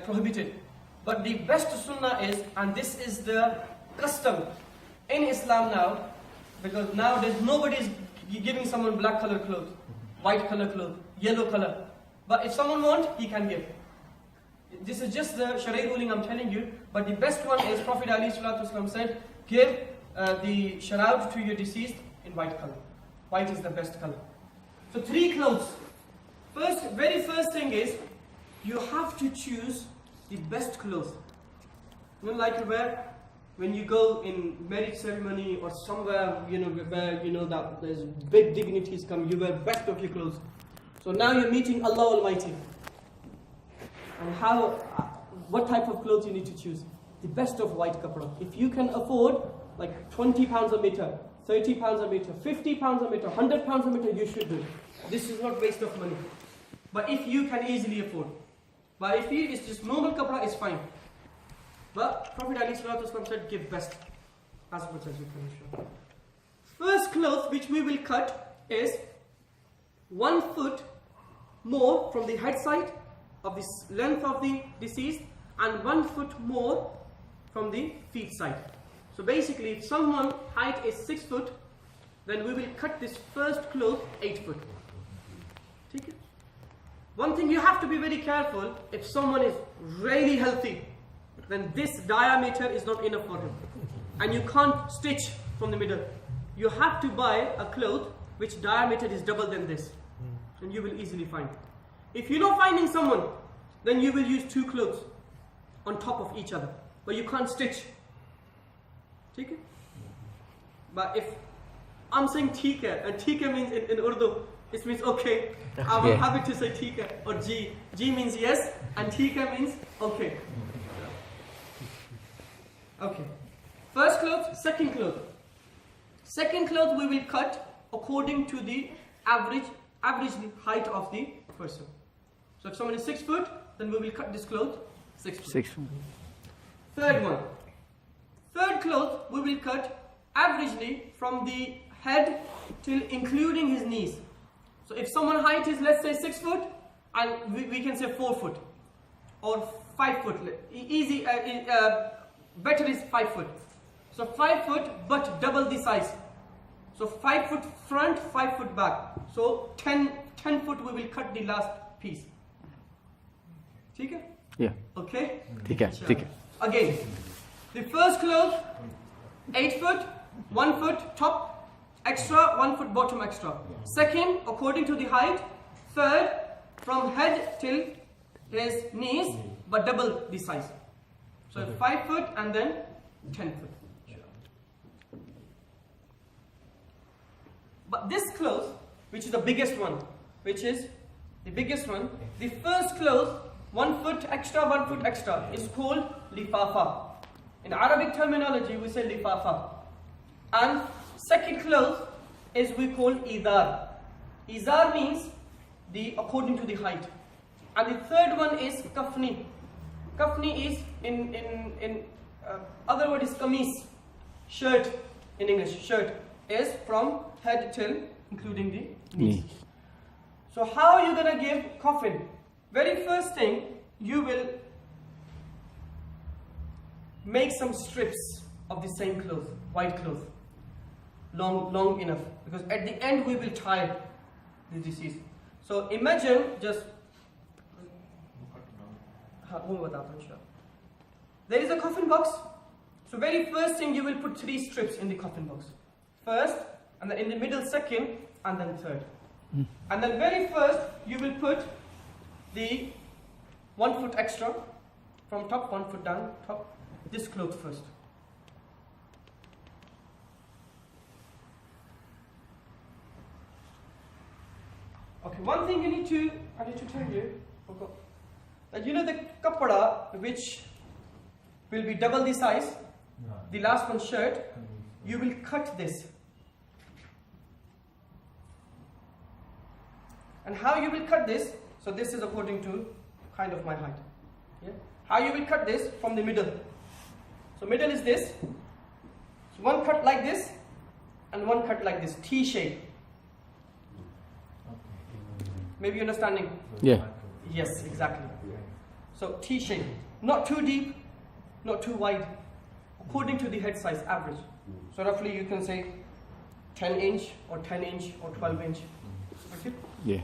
prohibited. But the best sunnah is, and this is the custom in Islam now, because nowadays nobody is giving someone black color clothes, white color clothes, yellow color. But if someone wants, he can give. This is just the Sharia ruling I'm telling you. But the best one is Prophet ﷺ said, give the shroud to your deceased in white color. White is the best color. So 3 clothes. Very first thing is, you have to choose the best clothes. You know, like you wear when you go in marriage ceremony or somewhere, where that there's big dignities come, you wear best of your clothes. So now you're meeting Allah Almighty. And what type of clothes you need to choose? The best of white kapra. If you can afford like 20 pounds a meter, 30 pounds a meter, 50 pounds a meter, 100 pounds a meter, you should do. This is not waste of money. But if you can easily afford. But if it's just normal kapra, it's fine. But Prophet ﷺ said, give best as much as you can show. First cloth which we will cut is 1 foot more from the head side of the length of the deceased and 1 foot more from the feet side. So basically, if someone's height is 6 foot, then we will cut this first cloth 8 foot. Okay? One thing you have to be very careful, if someone is really healthy, then this diameter is not enough for him. And you can't stitch from the middle. You have to buy a cloth which diameter is double than this. And you will easily find. If you're not finding someone, then you will use 2 clothes on top of each other. But you can't stitch. Okay? But if I'm saying tika, and tika means in Urdu, it means okay. I'm happy to say tika or G. G means yes, and tika means okay. Okay. First cloth, second cloth. Second cloth we will cut according to the average height of the person. So if someone is 6 foot, then we will cut this cloth 6 foot. 6 foot. Third one. Third cloth we will cut averagely from the head till including his knees. So if someone's height is, let's say, 6 foot, and we can say 4 foot or 5 foot. Easy, better is 5 foot. So 5 foot, but double the size. So 5 foot front, 5 foot back. So 10 foot we will cut the last piece. Okay? Yeah. Okay? Okay. Again, the first cloth, 8 foot, 1 foot top extra, 1 foot bottom extra. Second, according to the height. Third, from head till his knees, but double the size. So 5 foot and then 10 foot. But this cloth, which is the biggest one, the first cloth, 1 foot extra, is called lifafa. In Arabic terminology, we say lifafa. And second cloth is we call idar. Izar means according to the height. And the third one is kafni. Kafni is in other word is kameez. Shirt in English. Shirt is from head till including the knees. So how are you gonna give coffin? Very first thing, you will make some strips of the same cloth, white cloth, long enough, because at the end we will tie the deceased. So imagine just there is a coffin box. So very first thing, you will put 3 strips in the coffin box. First, and then in the middle second, and then third. And then very first, you will put the 1 foot extra from top, 1 foot down, top, this cloth first. Okay, one thing I need to tell you, that you know the kappada which will be double the size, the last one shirt, you will cut this. And how you will cut this, so this is according to kind of my height. Yeah? How you will cut this from the middle. So middle is this. So one cut like this and one cut like this, T shape. Maybe you're understanding? Yeah. Yes, exactly. So T shape, not too deep, not too wide, according to the head size, average. So roughly you can say 10 inch or 10 inch or 12 inch. Okay? Yeah.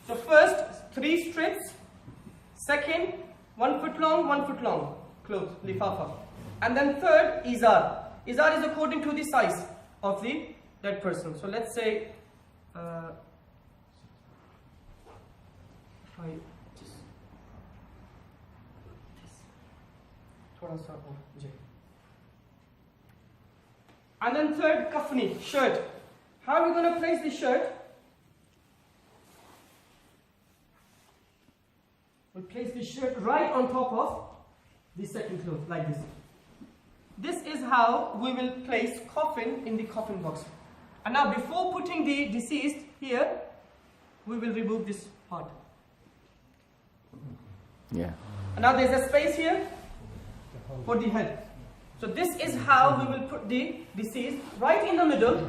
So first 3 strips, second 1 foot long cloth, lifafa. And then third, izar. Izar is according to the size of the dead person. So let's say, and then third, kafni, shirt. How are we going to place the shirt? We'll place the shirt right on top of the second cloth, like this. This is how we will place coffin in the coffin box. And now before putting the deceased here, we will remove this part. Yeah. And now there's a space here for the head. So this is how we will put the deceased right in the middle.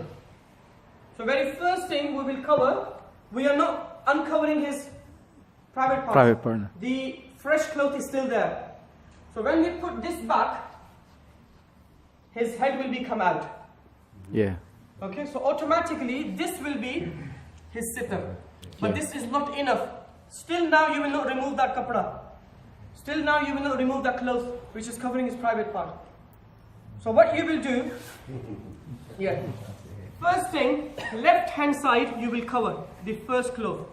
So very first thing we will cover, we are not uncovering his private part. The fresh cloth is still there. So when we put this back, his head will be come out. Yeah. Okay, so automatically this will be his sitar. But this is not enough. Still now you will not remove that kapra. Still now you will not remove that cloth which is covering his private part. So what you will do, first thing, left hand side you will cover the first cloth.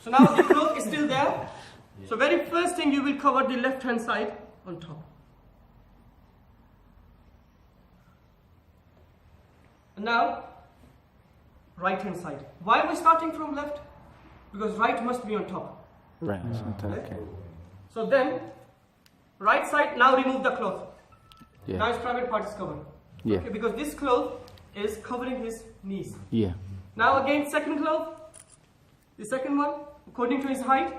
So now the cloth is still there. So very first thing you will cover the left hand side on top. And now right hand side. Why are we starting from left? Because right must be on top. Right. Okay. So then right side, now remove the cloth. Yeah. Now his private part is covered. Yeah. Okay, because this cloth is covering his knees. Yeah. Now again second cloth. The second one, according to his height.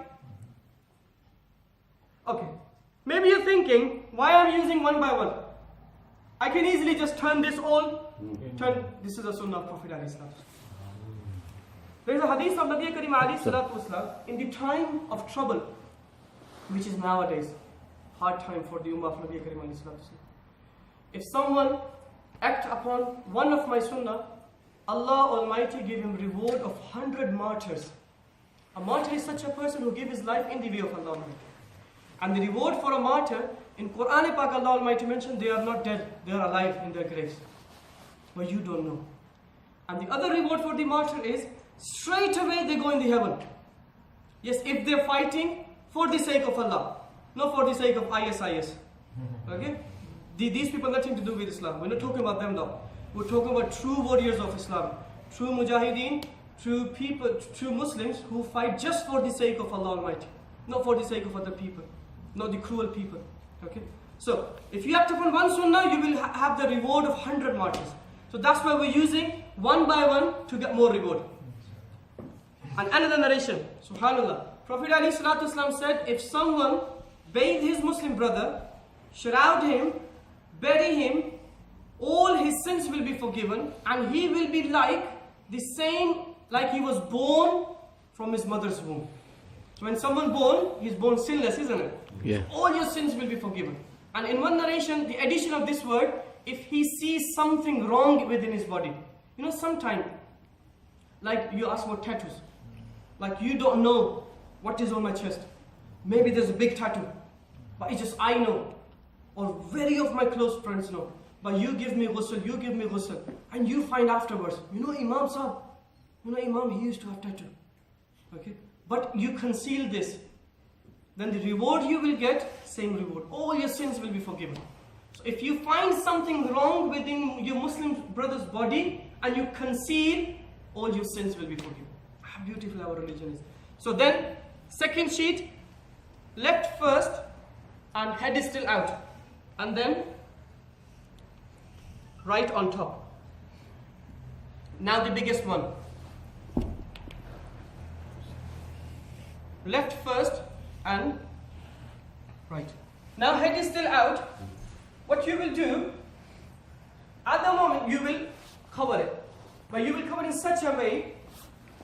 Okay. Maybe you're thinking, why I'm using one by one? I can easily just turn this all. This is a sunnah of Prophet ﷺ. There is a hadith of Nabi Karim ﷺ in the time of trouble, which is nowadays hard time for the ummah of Nabi Karim ﷺ. If someone act upon one of my sunnah, Allah Almighty give him reward of 100 martyrs. A martyr is such a person who gives his life in the way of Allah Almighty. And the reward for a martyr, in Quran Pak Allah Almighty mentioned, they are not dead, they are alive in their graves. But you don't know. And the other reward for the martyr is, straight away they go in the heaven. Yes, if they're fighting for the sake of Allah, not for the sake of ISIS. Okay? These people nothing to do with Islam. We're not talking about them though. We're talking about true warriors of Islam, true mujahideen, true people, true Muslims who fight just for the sake of Allah Almighty, not for the sake of other people, not the cruel people. Okay? So, if you act upon one sunnah, you will have the reward of 100 martyrs. So that's why we're using one by one to get more reward. And another narration, subhanallah, Prophet ﷺ said, if someone bathe his Muslim brother, shroud him, bury him, all his sins will be forgiven, and he will be like the same, like he was born from his mother's womb. So when someone born, he's born sinless, isn't it? Yeah. All your sins will be forgiven. And in one narration, the addition of this word, if he sees something wrong within his body. You know, sometimes, like you ask about tattoos, like you don't know what is on my chest. Maybe there's a big tattoo, but it's just I know, or very of my close friends know. But you give me ghusl, and you find afterwards, you know Imam Sahib, Imam, he used to have tattoo. Okay? But you conceal this, then the reward you will get, same reward. All your sins will be forgiven. So if you find something wrong within your Muslim brother's body, and you conceal, all your sins will be forgiven. How beautiful our religion is. So then, second sheet, left first, and head is still out. And then, right on top. Now the biggest one. left first and right. Now head is still out. What you will do, at the moment you will cover it. But you will cover it in such a way,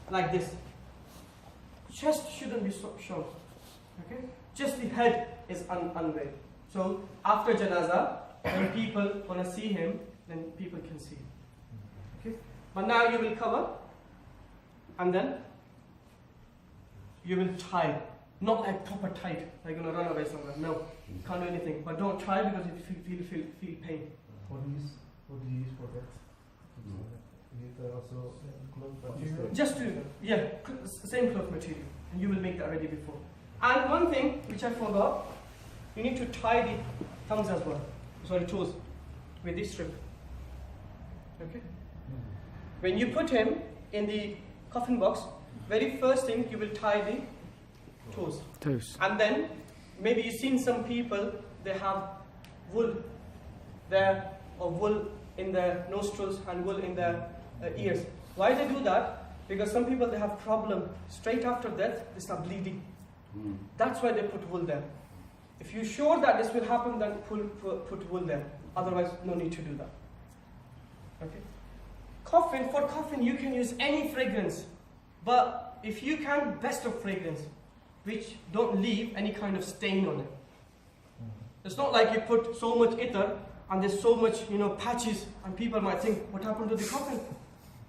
like this. Chest shouldn't be shown. Okay? Just the head is unveiled. So after Janazah, when people want to see him, then people can see him. Okay? But now you will cover, and then you will tie. Not like proper tight, like you're going to run away somewhere. No, you can't do anything. But don't try because you feel pain. What do you use for that? Also cloth material? Just to, yeah, same cloth material. And you will make that ready before. And one thing which I forgot, you need to tie the thumbs as well. Sorry, toes. With this strip. Okay? When you put him in the coffin box, very first thing you will tie the toes. And then maybe you've seen some people, they have wool there, or wool in their nostrils and wool in their ears. Why they do that? Because some people, they have problem straight after death, they start bleeding. That's why they put wool there. If you're sure that this will happen, then put wool there. Otherwise, no need to do that. Okay? For coffin, you can use any fragrance. But if you can, best of fragrance, which don't leave any kind of stain on it. It's not like you put so much ether and there's so much, patches, and people might think, what happened to the coffin?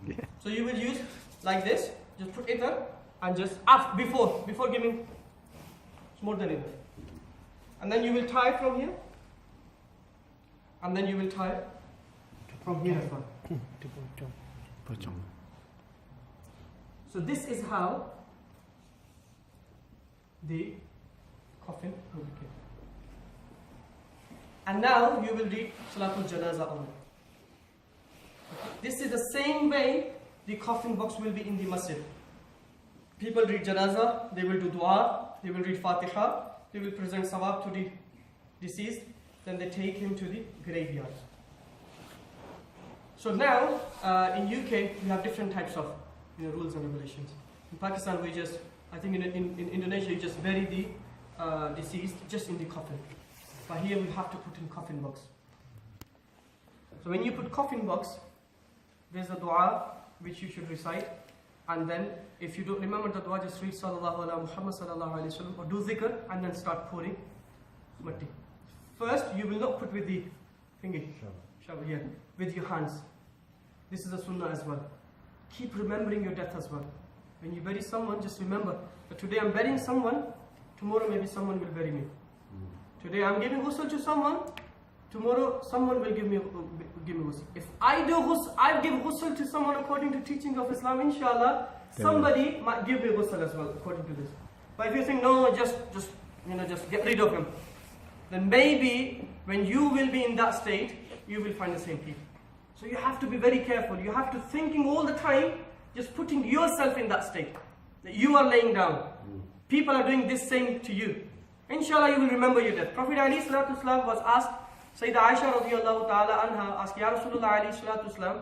Yeah. So you will use like this, just put ether and just before giving, it's more than enough. And then you will tie from here, and then you will tie from here as well. So this is how the coffin will be kept. And now you will read Salatul Janazah only. This is the same way the coffin box will be in the masjid. People read Janazah, they will do dua, they will read Fatiha, they will present sawab to the deceased, then they take him to the graveyard. So now, in UK, we have different types of rules and regulations. In Pakistan, I think in Indonesia, you just bury the deceased just in the coffin. But here we have to put in coffin box. So when you put coffin box, there's a dua which you should recite. And then if you don't remember the dua, just read Sallallahu Alaihi Muhammad Sallallahu Alaihi Wasallam or do zikr and then start pouring matti. First, you will not put with the finger, here, with your hands. This is a sunnah as well. Keep remembering your death as well. When you bury someone, just remember that today I'm burying someone, tomorrow maybe someone will bury me. Today I'm giving ghusl to someone, tomorrow someone will give me ghusl. If I give ghusl to someone according to teaching of Islam, inshallah, somebody might give me ghusl as well according to this. But if you think, no, just get rid of him, then maybe when you will be in that state, you will find the same people. So you have to be very careful. You have to thinking all the time, just putting yourself in that state, that you are laying down. People are doing this same to you. Inshallah, you will remember your death. Prophet ﷺ was asked, Sayyidah Aisha radiallahu ta'ala anha asked, Ya Rasulullah ﷺ,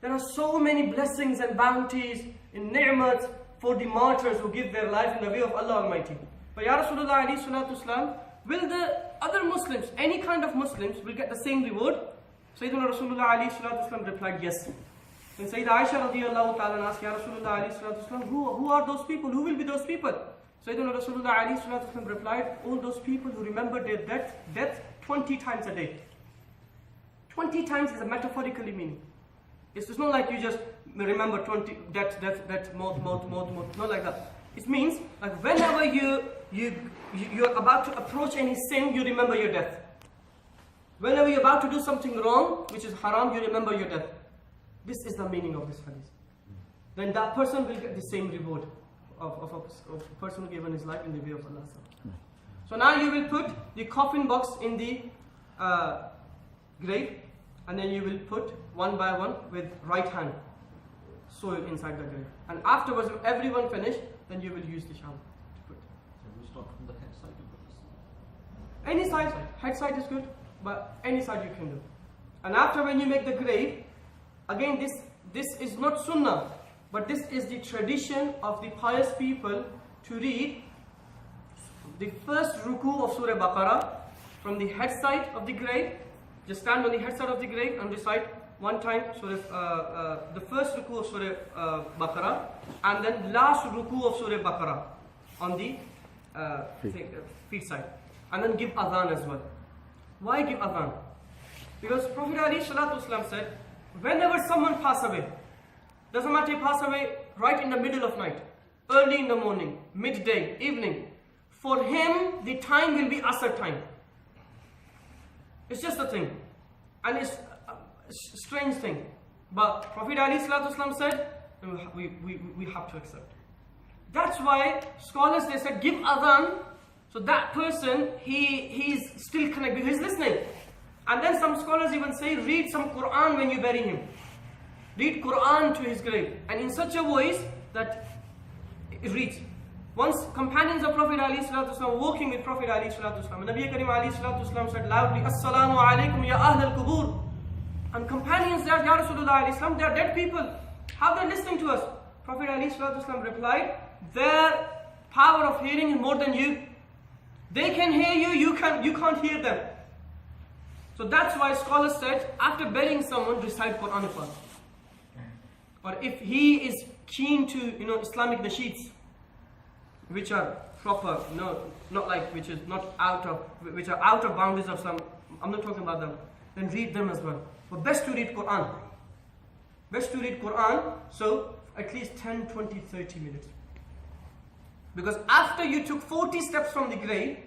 there are so many blessings and bounties in ni'mat for the martyrs who give their life in the way of Allah Almighty. But Ya Rasulullah ﷺ, will the other Muslims, any kind of Muslims, will get the same reward? Sayyidina Rasulullah ﷺ replied, yes. Then Sayyidah Aisha radiallahu ta'ala asked, Ya Rasulullah ﷺ, who are those people? Who will be those people? Sayyidina Rasulullah ﷺ replied, all those people who remember their death 20 times a day. 20 times is a metaphorically meaning. It's not like you just remember 20, death, maut, not like that. It means like whenever you're about to approach any sin, you remember your death. Whenever you're about to do something wrong, which is haram, you remember your death. This is the meaning of this hadith. Then that person will get the same reward of a person who given his life in the way of Allah. So now you will put the coffin box in the grave, and then you will put one by one with right hand soil inside the grave. And afterwards, when everyone finished, then you will use the shovel to put. So we start from the head side of the Any side, head side is good, but any side you can do. And after when you make the grave, again this is not sunnah, but this is the tradition of the pious people to read the first ruku of Surah Baqarah from the head side of the grave. Just stand on the head side of the grave and recite one time the first ruku of Surah Baqarah, and then last ruku of Surah Baqarah on the feet side, and then give adhan as well. Why give adhan? Because Prophet ﷺ said, whenever someone pass away, doesn't matter, pass away right in the middle of night, early in the morning, midday, evening, for him the time will be Asr time. It's just a thing, and it's a strange thing, but Prophet ﷺ said we have to accept. That's why scholars, they said give adhan, so that person he's still connected, he's listening. And then some scholars even say read some Quran when you bury him. Read Quran to his grave, and in such a voice that it reads. Once companions of Prophet ﷺ walking with Prophet ﷺ, Nabi Karim ﷺ said loudly, Assalamu alaikum ya ahl al-qubur. And companions there, Ya Rasulullah ﷺ, they are dead people. How they are listening to us? Prophet ﷺ replied, their power of hearing is more than you. They can hear you, you can't hear them. So that's why scholars said, after burying someone, recite Quran first. Or if he is keen to, Islamic nasheeds, which are proper, not like which are out of boundaries of some, I'm not talking about them, then read them as well. But best to read Quran. Best to read Quran, so at least 10, 20, 30 minutes. Because after you took 40 steps from the grave,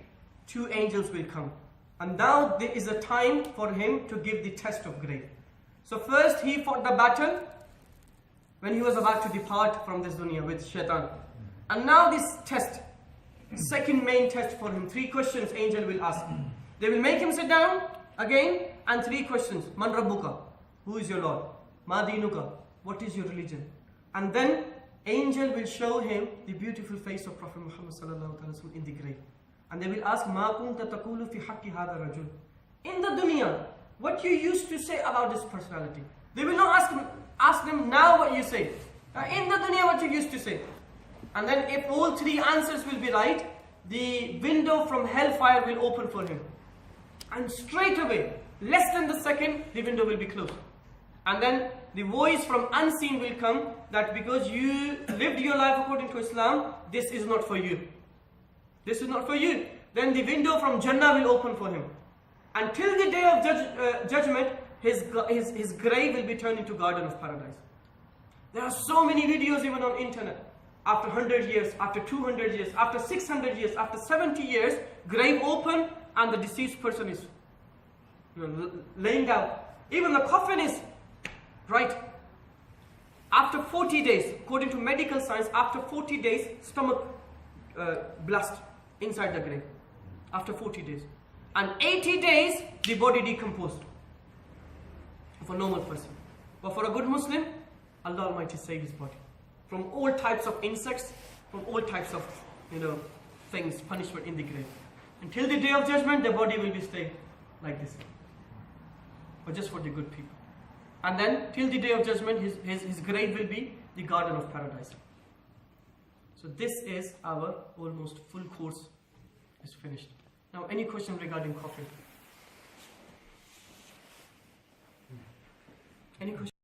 2 angels will come. And now there is a time for him to give the test of grave. So first he fought the battle when he was about to depart from this dunya with shaitan. And now this test, second main test for him, 3 questions angel will ask. They will make him sit down again, and 3 questions. Man Rabbuka, who is your Lord? Ma Dinuka, what is your religion? And then angel will show him the beautiful face of Prophet Muhammad sallallahu alaihi wasallam in the grave. And they will ask, Ma kunta taqulu fi haqqi hadha rajul. In the dunya, what you used to say about this personality. They will not ask them now what you say. In the dunya, what you used to say. And then if all 3 answers will be right, the window from hellfire will open for him. And straight away, less than the second, the window will be closed. And then the voice from unseen will come that because you lived your life according to Islam, this is not for you. This is not for you. Then the window from Jannah will open for him. Until the day of judgment, his grave will be turned into garden of paradise. There are so many videos even on internet. After 100 years, after 200 years, after 600 years, after 70 years, grave open and the deceased person is laying down. Even the coffin is right. After 40 days, according to medical science, after 40 days, stomach blast inside the grave. After 40 days. And 80 days, the body decomposed. For a normal person. But for a good Muslim, Allah Almighty saved his body. From all types of insects, from all types of, things, punishment in the grave. Until the day of judgment, the body will be staying like this. But just for the good people. And then, till the day of judgment, his grave will be the garden of paradise. So this is our almost full course is finished. Now, any question regarding coffin? Any question?